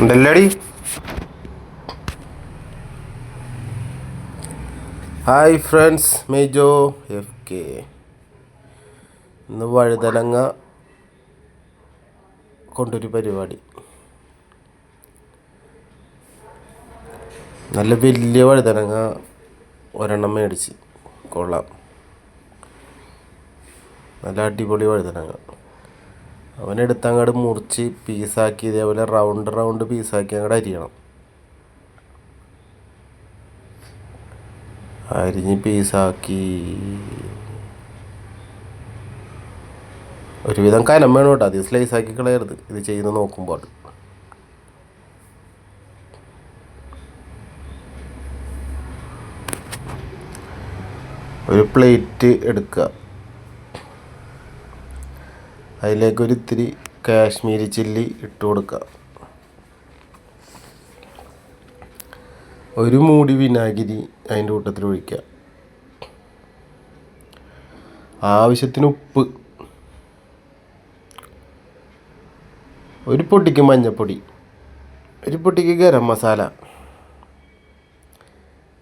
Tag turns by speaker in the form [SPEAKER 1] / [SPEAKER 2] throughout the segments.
[SPEAKER 1] ഉണ്ടല്ലടി. Hi friends, Mejo FK. ഇന്ന് വഴുതനങ്ങ കൊണ്ടൊരു പരിപാടി. നല്ല വലിയ വഴുതനങ്ങ ഒരെണ്ണം മേടിച്ച്. കൊള്ളാം, നല്ല അടിപൊളി വഴുതനങ്ങ. അവനെടുത്തങ്ങോട്ട് മുറിച്ച് പീസാക്കി, ഇതേപോലെ റൗണ്ട് പീസാക്കി അങ്ങോട്ട് അരിയണം. അരിഞ്ഞ് പീസാക്കി ഒരുവിധം കനം വേണം കേട്ടോ, അത് സ്ലൈസാക്കി കളയരുത് ഇത് ചെയ്യുന്ന നോക്കുമ്പോൾ. ഒരു പ്ലേറ്റ് എടുക്കുക, അതിലേക്കൊരു ഇത്തിരി കാശ്മീരി ചില്ലി ഇട്ട് കൊടുക്കുക. ഒരു മൂടി വിനാഗിരി അതിൻ്റെ കൂട്ടത്തിൽ ഒഴിക്കുക. ആവശ്യത്തിന് ഉപ്പ്, ഒരു പൊടിക്ക് മഞ്ഞൾപ്പൊടി, ഒരു പൊടിക്ക് ഗരം മസാല.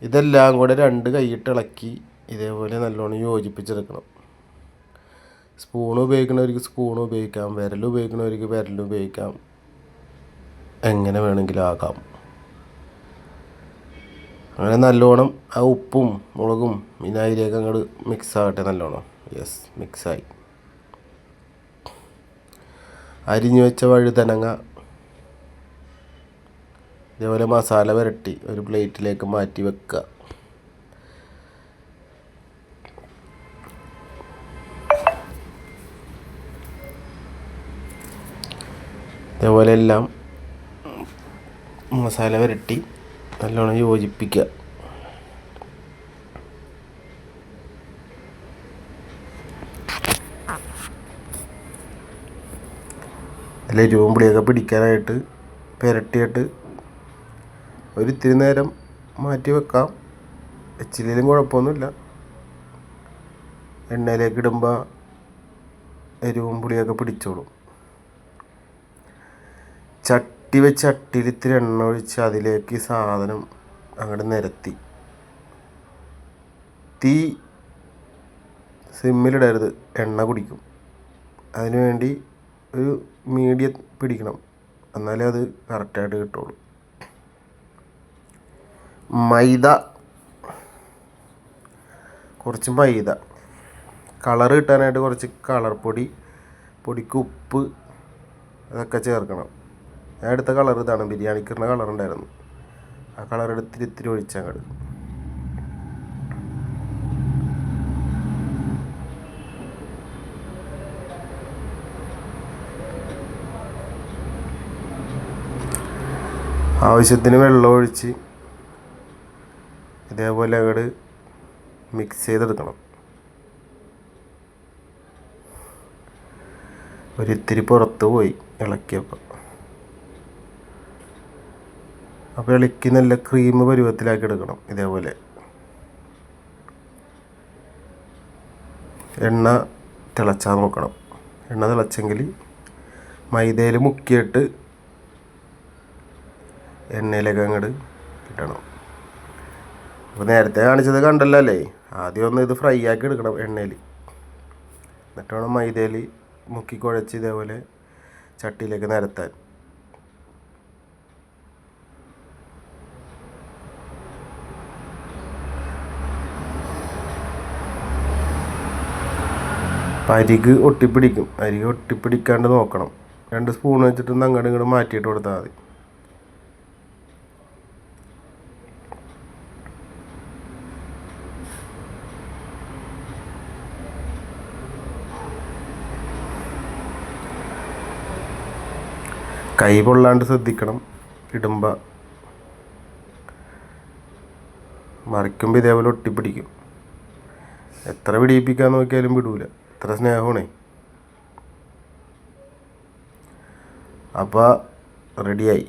[SPEAKER 1] ഇതെല്ലാം കൂടെ 2 കൈയിട്ട് ഇളക്കി ഇതേപോലെ നല്ലോണം യോജിപ്പിച്ചെടുക്കണം. സ്പൂൺ ഉപയോഗിക്കുന്നവർക്ക് സ്പൂൺ ഉപയോഗിക്കാം, വിരൽ ഉപയോഗിക്കുന്നവർക്ക് വിരൽ ഉപയോഗിക്കാം, എങ്ങനെ വേണമെങ്കിലും ആകാം. അങ്ങനെ നല്ലോണം ആ ഉപ്പും മുളകും വിനാഗിരിയൊക്കെ അങ്ങോട്ട് മിക്സ് ആകട്ടെ നല്ലോണം. യെസ്, മിക്സായി. അരിഞ്ഞു വെച്ച വഴുതനങ്ങ ഇതേപോലെ മസാല പുരട്ടി ഒരു പ്ലേറ്റിലേക്ക് മാറ്റി വെക്കുക. ഇതേപോലെ എല്ലാം മസാല പുരട്ടി നല്ലോണം യോജിപ്പിക്കുക. അതിൽ എരിവും പുളിയൊക്കെ പിടിക്കാനായിട്ട് പുരട്ടിയിട്ട് ഒരിത്തിരി നേരം മാറ്റി വെക്കാം. വെച്ചില്ലെങ്കിലും കുഴപ്പമൊന്നുമില്ല. എണ്ണയിലേക്ക് ഇടുമ്പോൾ എരിവും പുളിയൊക്കെ പിടിച്ചോളും. ചട്ടിയിൽ ഇത്തിരി എണ്ണ ഒഴിച്ച് അതിലേക്ക് ഈ സാധനം അങ്ങോട്ട് നിരത്തി, തീ സിമ്മിലിടരുത്, എണ്ണ കുടിക്കും. അതിനു വേണ്ടി ഒരു മീഡിയം പിടിക്കണം, എന്നാലേ അത് കറക്റ്റായിട്ട് കിട്ടുള്ളൂ. കുറച്ച് മൈദ, കളർ കിട്ടാനായിട്ട് കുറച്ച് കളർ പൊടിക്ക് ഉപ്പ്, അതൊക്കെ ചേർക്കണം. ഞാൻ എടുത്ത കളർ ഇതാണ്, ബിരിയാണിക്കുള്ള കളർ ഉണ്ടായിരുന്നു. ആ കളർ ഇത്തിരി ഒഴിച്ചങ്ങോട്ട്. ആവശ്യത്തിന് വെള്ളം ഒഴിച്ച് ഇതേപോലെ അങ്ങോട്ട് മിക്സ് ചെയ്തെടുക്കണം. ഒരിത്തിരി പുറത്ത് പോയി ഇളക്കിയപ്പോൾ. അപ്പോൾ ഇളക്കി നല്ല ക്രീം പരുവത്തിലാക്കി എടുക്കണം. ഇതേപോലെ എണ്ണ തിളച്ചാൽ നോക്കണം. എണ്ണ തിളച്ചെങ്കിൽ മൈദയിൽ മുക്കിയിട്ട് എണ്ണയിലേക്ക് അങ്ങോട്ട് ഇടണം. അപ്പോൾ നേരത്തെ കാണിച്ചത് കണ്ടല്ലോ അല്ലേ, ആദ്യം ഒന്ന് ഇത് ഫ്രൈ ആക്കി എടുക്കണം എണ്ണയിൽ. എന്നിട്ട് വേണം മൈദയിൽ മുക്കി കുഴച്ച് ഇതേപോലെ ചട്ടിയിലേക്ക് നിരത്താൻ. അരിക് ഒട്ടിപ്പിടിക്കും, അരിക് ഒട്ടിപ്പിടിക്കാണ്ട് നോക്കണം. 2 സ്പൂൺ വെച്ചിട്ടൊന്ന് അങ്ങോട്ടും ഇങ്ങോട്ട് മാറ്റിയിട്ട് കൊടുത്താൽ മതി. കൈ പൊള്ളാണ്ട് ശ്രദ്ധിക്കണം. ഇടുമ്പോൾ മറിക്കുമ്പോൾ ഇതേപോലെ ഒട്ടിപ്പിടിക്കും. എത്ര പിടിപ്പിക്കാൻ നോക്കിയാലും വിടൂല, എത്ര സ്നേഹമാണേ. അപ്പോൾ റെഡിയായി.